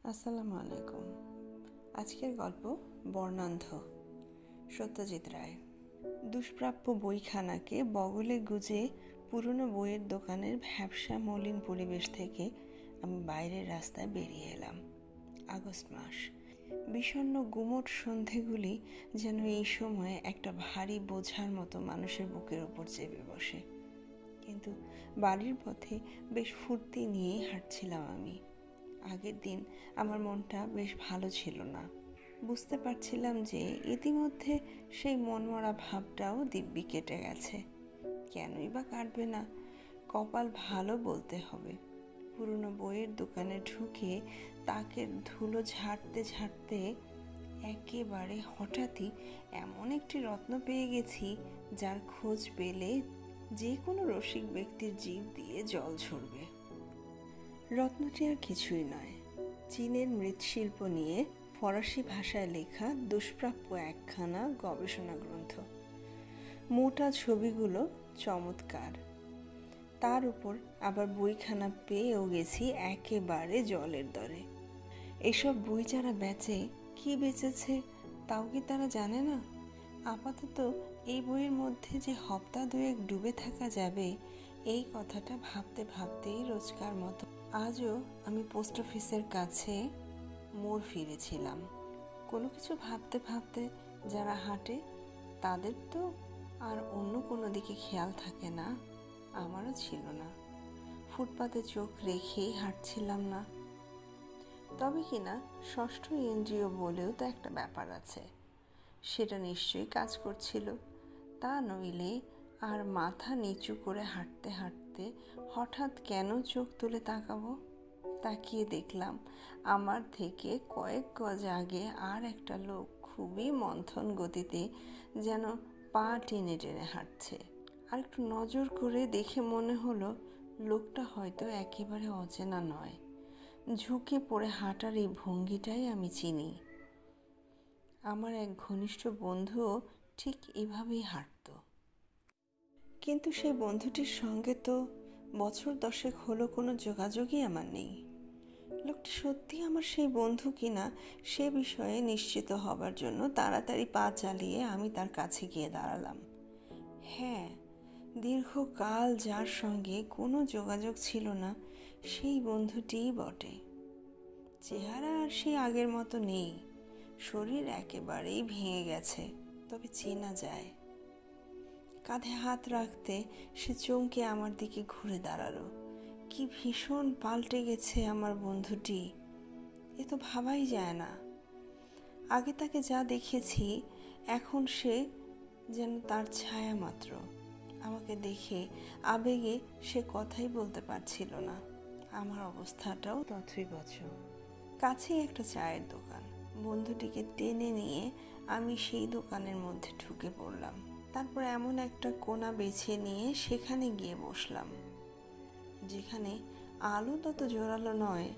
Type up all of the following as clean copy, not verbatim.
আসসালামু আলাইকুম। আজকের গল্প বর্ণান্ধ, সত্যজিৎ রায়। দুষ্প্রাপ্য বইখানাকে বগলে গুজে পুরনো বইয়ের দোকানের ভ্যাপসা মলিন পরিবেশ থেকে আমি বাইরের রাস্তায় বেরিয়ে এলাম। আগস্ট মাস, বিষণ্ণ গুমোট সন্ধেগুলি যেন এই সময়ে একটা ভারী বোঝার মতো মানুষের বুকের ওপর চেপে বসে। কিন্তু বাড়ির পথে বেশ ফুর্তি নিয়েই হাঁটছিলাম আমি। আগের দিন আমার মনটা বেশ ভালো ছিল না। বুঝতে পারছিলাম যে ইতিমধ্যে সেই মনমরা ভাবটাও দিব্যি কেটে গেছে। কেনই বা কাটবে না, কপাল ভালো বলতে হবে। পুরনো বইয়ের দোকানে ঢুকে তাকের ধুলো ঝাড়তে ঝাড়তে একেবারে হঠাৎই এমন একটি রত্ন পেয়ে গেছি যার খোঁজ পেলে যে কোনো রসিক ব্যক্তির জিভ দিয়ে জল ঝরবে। রত্নটি আর কিছুই নয়, চীনের মৃৎশিল্প নিয়ে ফরাসি ভাষায় লেখা দুষ্প্রাপ্য একখানা গবেষণা গ্রন্থ। মোটা ছবিগুলো চমৎকার, তার উপর আবার বইখানা পেয়েও গেছি একেবারে জলের দরে। এসব বই যারা বেচে, কি বেচেছে তাও কি তারা জানে না? আপাতত এই বইয়ের মধ্যে যে হপ্তা দুয়েক ডুবে থাকা যাবে, এই কথাটা ভাবতে ভাবতেই রোজকার মতো আজও আমি পোস্ট অফিসের কাছে মোড় ফিরেছিলাম। কোনো কিছু ভাবতে ভাবতে যারা হাঁটে তাদের তো আর অন্য কোনো দিকে খেয়াল থাকে না, আমারও ছিল না। ফুটপাতে চোখ রেখেই হাঁটছিলাম না। তবে কিনা ষষ্ঠ ইন্দ্রিয় বলেও তো একটা ব্যাপার আছে, সেটা নিশ্চয়ই কাজ করছিল। তা নইলে আর মাথা নিচু করে হাঁটতে হাঁটতে হঠাৎ কেন চোখ তুলে তাকাবো? তাকিয়ে দেখলাম আমার থেকে কয়েক গজ আগে আর একটা লোক খুবই মন্থন গতিতে যেন পা টেনে টেনে হাঁটছে। আর একটু নজর করে দেখে মনে হলো লোকটা হয়তো একেবারে অচেনা নয়। ঝুঁকে পড়ে হাঁটার এই ভঙ্গিটাই আমি চিনি। আমার এক ঘনিষ্ঠ বন্ধুও ঠিক এভাবেই হাঁটত। কিন্তু সেই বন্ধুটির সঙ্গে তো বছর 10 হলো কোনো যোগাযোগই আমার নেই। লোকটি সত্যি আমার সেই বন্ধু কিনা সে বিষয়ে নিশ্চিত হবার জন্য তাড়াতাড়ি পা চালিয়ে আমি তার কাছে গিয়ে দাঁড়ালাম। হ্যাঁ, দীর্ঘকাল যার সঙ্গে কোনো যোগাযোগ ছিল না, সেই বন্ধুটিই বটে। চেহারা আর সেই আগের মতো নেই, শরীর একেবারেই ভেঙে গেছে, তবে চেনা যায়। কাঁধে হাত রাখতে সে চমকে আমার দিকে ঘুরে দাঁড়ালো। কি ভীষণ পাল্টে গেছে আমার বন্ধুটি, এ তো ভাবাই যায় না। আগে তাকে যা দেখেছি, এখন সে যেন তার ছায়া মাত্র। আমাকে দেখে আবেগে সে কথাই বলতে পারছিল না। আমার অবস্থাটাও তথৈবচ। কাছেই একটা চায়ের দোকান। বন্ধুটিকে টেনে নিয়ে আমি সেই দোকানের মধ্যে ঢুকে পড়লাম। তারপর এমন একটা কোণা বেছে নিয়ে সেখানে গিয়ে বসলাম, যেখানে আলো তত জোরালো নয়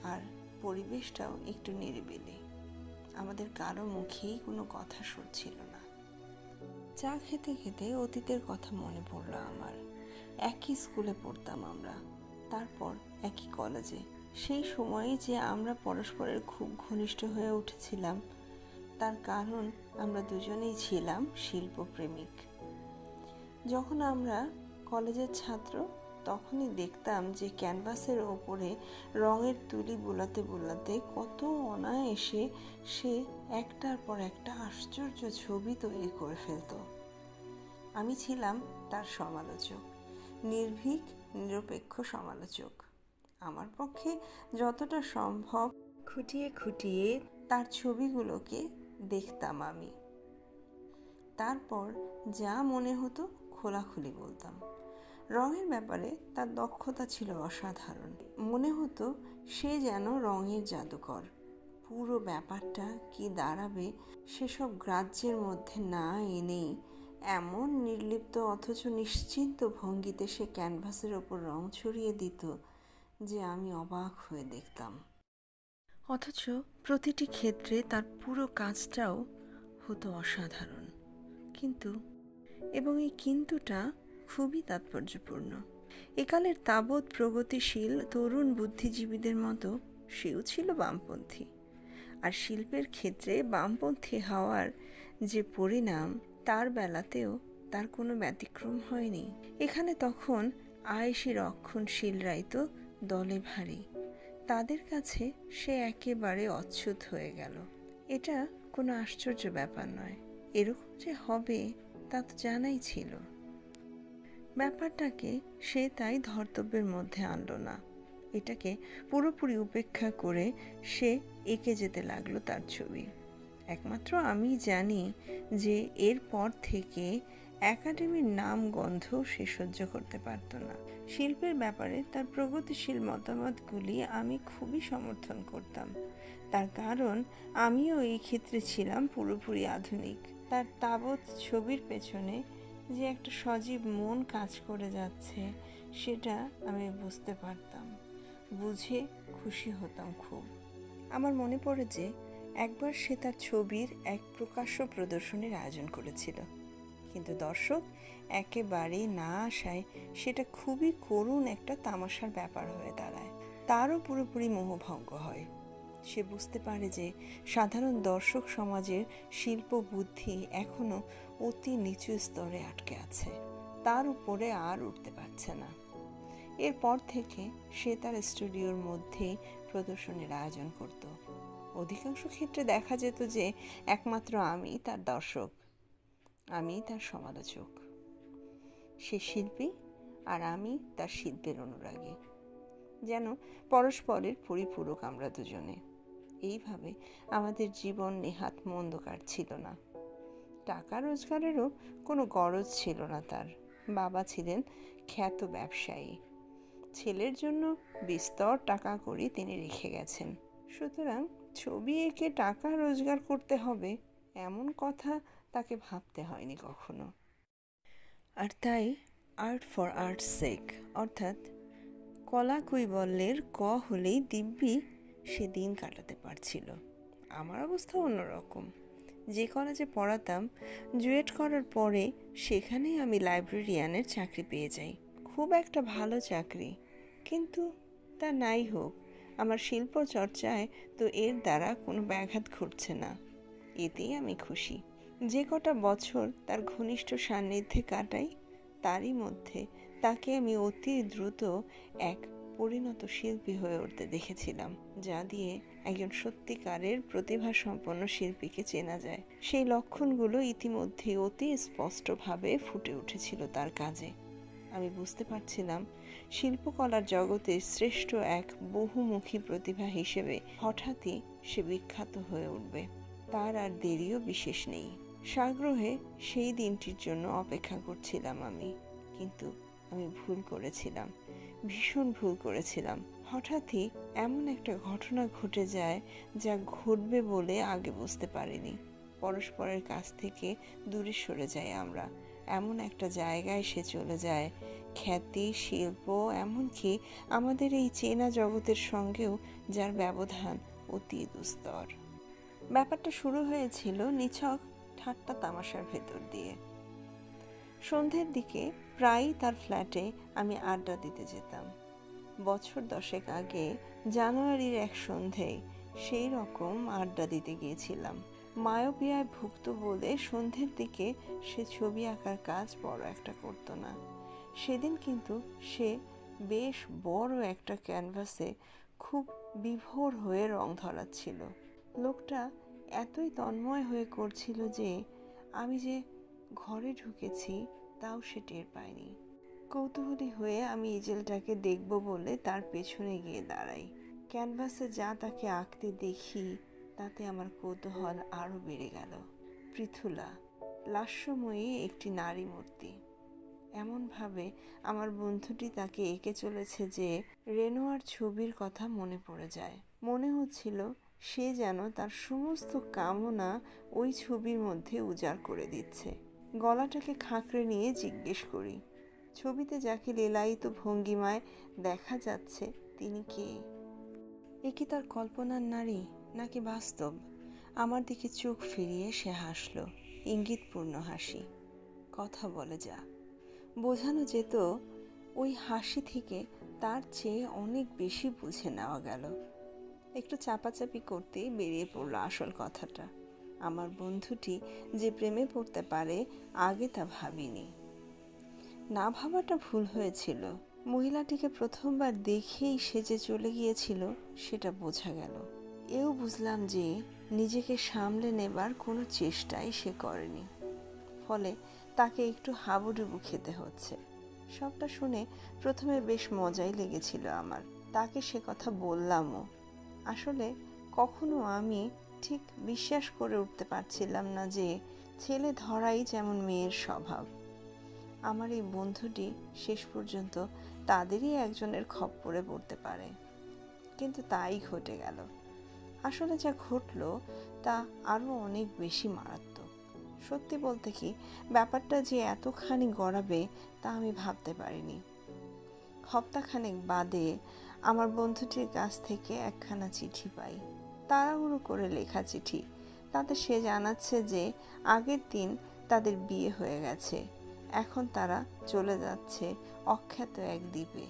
আর পরিবেশটাও একটু নিরিবিলি। আমাদের কারো মুখেই কোনো কথা সরছিল না। চা খেতে খেতে অতীতের কথা মনে পড়লো আমার। একই স্কুলে পড়তাম আমরা, তারপর একই কলেজে। সেই সময়ে যে আমরা পরস্পরের খুব ঘনিষ্ঠ হয়ে উঠেছিলাম, তার কারণ আমরা দুজনেই ছিলাম শিল্পপ্রেমিক। যখন আমরা কলেজের ছাত্র, তখনই দেখতাম যে ক্যানভাসের ওপরে রঙের তুলি বোলাতে বোলাতে কত অনায়াসে সে একটার পর একটা আশ্চর্য ছবি তৈরি করে ফেলত। আমি ছিলাম তার সমালোচক, নির্ভীক নিরপেক্ষ সমালোচক। আমার পক্ষে যতটা সম্ভব খুঁটিয়ে খুঁটিয়ে তার ছবিগুলোকে দেখতাম আমি। তারপর যা মনে হতো খোলাখুলি বলতাম। রঙের ব্যাপারে তার দক্ষতা ছিল অসাধারণ। মনে হতো সে যেন রঙের জাদুকর। পুরো ব্যাপারটা কি দাঁড়াবে সেসব গ্রাহ্যের মধ্যে না এনেই এমন নির্লিপ্ত অথচ নিশ্চিন্ত ভঙ্গিতে সে ক্যানভাসের ওপর রং ছড়িয়ে দিত যে আমি অবাক হয়ে দেখতাম। অথচ প্রতিটি ক্ষেত্রে তার পুরো কাজটাও হতো অসাধারণ। এবং এই কিন্তুটা খুবই তাৎপর্যপূর্ণ। একালের তাবৎ প্রগতিশীল তরুণ বুদ্ধিজীবীদের মতো সেও ছিল বামপন্থী। আর শিল্পের ক্ষেত্রে বামপন্থী হওয়ার যে পরিণাম, তার বেলাতেও তার কোনো ব্যতিক্রম হয়নি। এখানে তখন আয়েশি রক্ষণশীলরাই তো দলে ভারী, তাদের কাছে সে একেবারে অচ্ছুত হয়ে গেল। এটা কোনো আশ্চর্য ব্যাপার নয়, এরকম যে হবে তা তো জানাই ছিল। ব্যাপারটাকে সে তাই ধর্তব্যের মধ্যে আনলো না, এটাকে পুরোপুরি উপেক্ষা করে সে এঁকে যেতে লাগলো তার ছবি। একমাত্র আমি জানি যে এরপর থেকে একাডেমির নাম গন্ধ সে সহ্য করতে পারত না। শিল্পের ব্যাপারে তার প্রগতিশীল মতামতগুলি আমি খুবই সমর্থন করতাম, তার কারণ আমিও এই ক্ষেত্রে ছিলাম পুরোপুরি আধুনিক। তার তাবৎ ছবির পেছনে যে একটা সজীব মন কাজ করে যাচ্ছে সেটা আমি বুঝতে পারতাম, বুঝে খুশি হতাম খুব। আমার মনে পড়ে যে একবার সে তার ছবির এক প্রকাশ্য প্রদর্শনীর আয়োজন করেছিল, কিন্তু দর্শক একেবারে না আসায় সেটা খুবই করুণ একটা তামাশার ব্যাপার হয়ে দাঁড়ায়। তারও পুরোপুরি মোহভঙ্গ হয়। সে বুঝতে পারে যে সাধারণ দর্শক সমাজের শিল্প বুদ্ধি এখনো অতি নিচু স্তরে আটকে আছে, তার উপরে আর উঠতে পারছে না। এরপর থেকে সে তার স্টুডিওর মধ্যেই প্রদর্শনীর আয়োজন করত। অধিকাংশ ক্ষেত্রে দেখা যেত যে একমাত্র আমি তার দর্শক, আমি তার সমালোচক। সে শিল্পী আর আমি তার শিল্পের অনুরাগী, যেন পরস্পরের পরিপূরক আমরা দুজনে। এইভাবে আমাদের জীবন নেহাত মন্দ কাটছিল না। টাকা রোজগারেরও কোনো গরজ ছিল না তার। বাবা ছিলেন খ্যাত ব্যবসায়ী, ছেলের জন্য বিস্তর টাকা করি তিনি রেখে গেছেন। সুতরাং ছবি এঁকে টাকা রোজগার করতে হবে এমন কথা তাকে ভাবতে হয়নি কখনো। আর তাই আর্ট ফর আর্টস সেক, অর্থাৎ কলা কৈবল্যের ক হলেই দিব্যি সে দিন কাটাতে পারছিল। আমার অবস্থা অন্যরকম। যে কলেজে পড়াতাম, জুয়েট করার পরে সেখানেই আমি লাইব্রেরিয়ানের চাকরি পেয়ে যাই। খুব একটা ভালো চাকরি, কিন্তু তা নাই হোক, আমার শিল্প চর্চায় তো এর দ্বারা কোনো ব্যাঘাত ঘটছে না, এতেই আমি খুশি। যে কটা বছর তার ঘনিষ্ঠ সান্নিধ্যে কাটাই, তারই মধ্যে তাকে আমি অতি দ্রুত এক পরিণত শিল্পী হয়ে উঠতে দেখেছিলাম, যা দিয়ে একজন সত্যিকারের প্রতিভাসম্পন্ন শিল্পীকে চেনা যায়। সেই লক্ষণগুলো ইতিমধ্যে অতি স্পষ্টভাবে ফুটে উঠেছিল তার কাজে। আমি বুঝতে পারছিলাম শিল্পকলার জগতে শ্রেষ্ঠ এক বহুমুখী প্রতিভা হিসেবে হঠাৎই সে বিখ্যাত হয়ে উঠবে। তার আর দেরিও বিশেষ নেই। সাগ্রহে সেই দিনটির জন্য অপেক্ষা করছিলাম আমি, কিন্তু আমি ভুল করেছিলাম, ভীষণ ভুল করেছিলাম। হঠাৎই এমন একটা ঘটনা ঘটে যায় যা ঘটবে বলে আগে বুঝতে পারিনি। পরস্পরের কাছ থেকে দূরে সরে যাই আমরা, এমন একটা জায়গায় সে চলে যায়। খ্যাতি, শিল্প, এমনকি আমাদের এই চেনা জগতের সঙ্গেও যার ব্যবধান অতি দুস্তর। ব্যাপারটা শুরু হয়েছিল নিছক ঠাট্টা তামাশার ভেতর দিয়ে। সন্ধ্যের দিকে প্রায়ই তার ফ্ল্যাটে আমি আড্ডা দিতে যেতাম। বছর 10 আগে জানুয়ারির এক সন্ধ্যেয় সেই রকম আড্ডা দিতে গিয়েছিলাম। মায়োপিয়ায় ভুগত বলে সন্ধ্যের দিকে সে ছবি আঁকার কাজ বড় একটা করত না। সেদিন কিন্তু সে বেশ বড় একটা ক্যানভাসে খুব বিভোর হয়ে রং ধরাচ্ছিল। লোকটা এতই তন্ময় হয়ে করছিল যে আমি যে ঘরে ঢুকেছি তাও সে টের পায়নি। কৌতূহলী হয়ে আমি ইজেলটাকে দেখব বলে তার পেছনে গিয়ে দাঁড়াই। ক্যানভাসে যা তাকে আঁকতে দেখি তাতে আমার কৌতূহল আরও বেড়ে গেল। পৃথুলা, লাস্যময়ী একটি নারী মূর্তি। এমনভাবে আমার বন্ধুটি তাকে এঁকে চলেছে যে রেনোয়ার ছবির কথা মনে পড়ে যায়। মনে হচ্ছিল সে যেন তার সমস্ত কামনা ওই ছবির মধ্যে উজাড় করে দিচ্ছে। গলাটাকে খাঁকড়ে নিয়ে জিজ্ঞেস করি, ছবিতে যাকে লীলায়িত ভঙ্গিমায় দেখা যাচ্ছে তিনি কে? এ কি তার কল্পনার নারী নাকি বাস্তব? আমার দিকে চোখ ফিরিয়ে সে হাসল, ইঙ্গিতপূর্ণ হাসি। কথা বলে যা। বোঝানো যেত ওই হাসি থেকে তার চেয়ে অনেক বেশি বুঝে নেওয়া গেল। একটু চাপাচাপি করতেই বেরিয়ে পড়ল আসল কথাটা। আমার বন্ধুটি যে প্রেমে পড়তে পারে আগে তা ভাবিনি। না ভাবাটা ভুল হয়েছিল। মহিলাটিকে প্রথমবার দেখেই সে যে চলে গিয়েছিল সেটা বোঝা গেল। এও বুঝলাম যে নিজেকে সামলে নেবার কোনো চেষ্টাই সে করেনি, ফলে তাকে একটু হাবুডুবু খেতে হচ্ছে। সবটা শুনে প্রথমে বেশ মজাই লেগেছিল আমার। তাকে সে কথা বললামও। আসলে কখনো আমি ঠিক বিশ্বাস করে উঠতে পারছিলাম না যে ছেলে ধরাই যেমন মেয়ের স্বভাব। আমার এই বন্ধুটি শেষ পর্যন্ত তাদেরই একজনের খপ্পরে পড়তে পারে। কিন্তু তাই ঘটে গেল। আসলে যা ঘটল তা আরও অনেক বেশি মারাত্মক। সত্যি বলতে কি, ব্যাপারটা যে এতখানি গড়াবে তা আমি ভাবতে পারিনি। সপ্তাহখানেক বাদে আমার বন্ধুটির কাছ থেকে একখানা চিঠি পাই। তাড়াহুড়ো করে লেখা চিঠি। তাতে সে জানাচ্ছে যে আগের দিন তাদের বিয়ে হয়ে গেছে, এখন তারা চলে যাচ্ছে অখ্যাত এক দ্বীপে।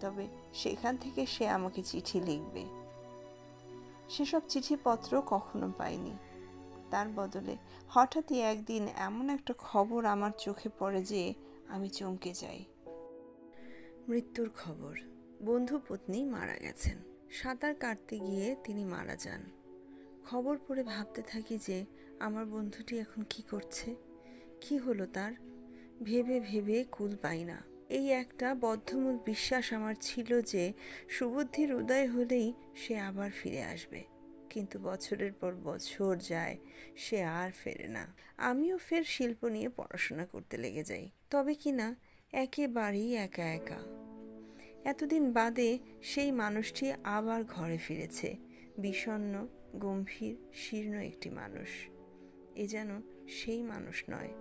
তবে সেখান থেকে সে আমাকে চিঠি লিখবে। সেসব চিঠিপত্র কখনো পাইনি। তার বদলে হঠাৎই একদিন এমন একটা খবর আমার চোখে পড়ে যে আমি চমকে যাই। মৃত্যুর খবর। বন্ধু পত্নী মারা গেছেন। সাঁতার কাটতে গিয়ে তিনি মারা যান। খবর পড়ে ভাবতে থাকি যে আমার বন্ধুটি এখন কি করছে, কি হলো তার। ভেবে ভেবে কুল পাই না। এই একটা বদ্ধমূল বিশ্বাস আমার ছিল যে সুবুদ্ধির উদয় হলেই সে আবার ফিরে আসবে। কিন্তু বছরের পর বছর যায়, সে আর ফেরে না। আমিও ফের শিল্প নিয়ে পড়াশোনা করতে লেগে যাই। তবে কিনা একেবারেই একা একা। এতদিন বাদে সেই মানুষটি আবার ঘরে ফিরেছে, বিষণ্ণ, গম্ভীর, শীর্ণ একটি মানুষ। এ যেন সেই মানুষ নয়,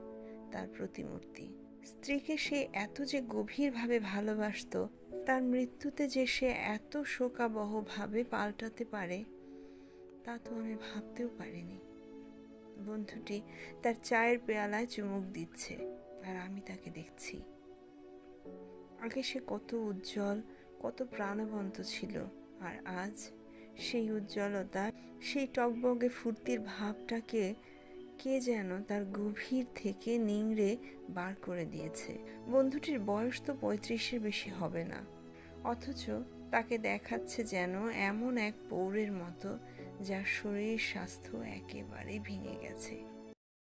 তার প্রতিমূর্তি। স্ত্রীকে সে এত যে গভীরভাবে ভালোবাসত, তার মৃত্যুতে যে সে এত শোকাবহভাবে পাল্টাতে পারে তা তো আমি ভাবতেও পারিনি। বন্ধুটি তার চায়ের পেয়ালায় চুমুক দিচ্ছে, আর আমি তাকে দেখছি। আগে সে কত উজ্জ্বল, কত প্রাণবন্ত ছিল, আর আজ সেই উজ্জ্বলতা, সেই টকবগে ফুর্তির ভাবটাকে কে যেন তার গভীর থেকে নিংড়ে বার করে দিয়েছে। বন্ধুটির বয়স তো 35-এর বেশি হবে না, অথচ তাকে দেখাচ্ছে যেন এমন এক পৌরের মতো যার শরীর স্বাস্থ্য একেবারে ভেঙে গেছে।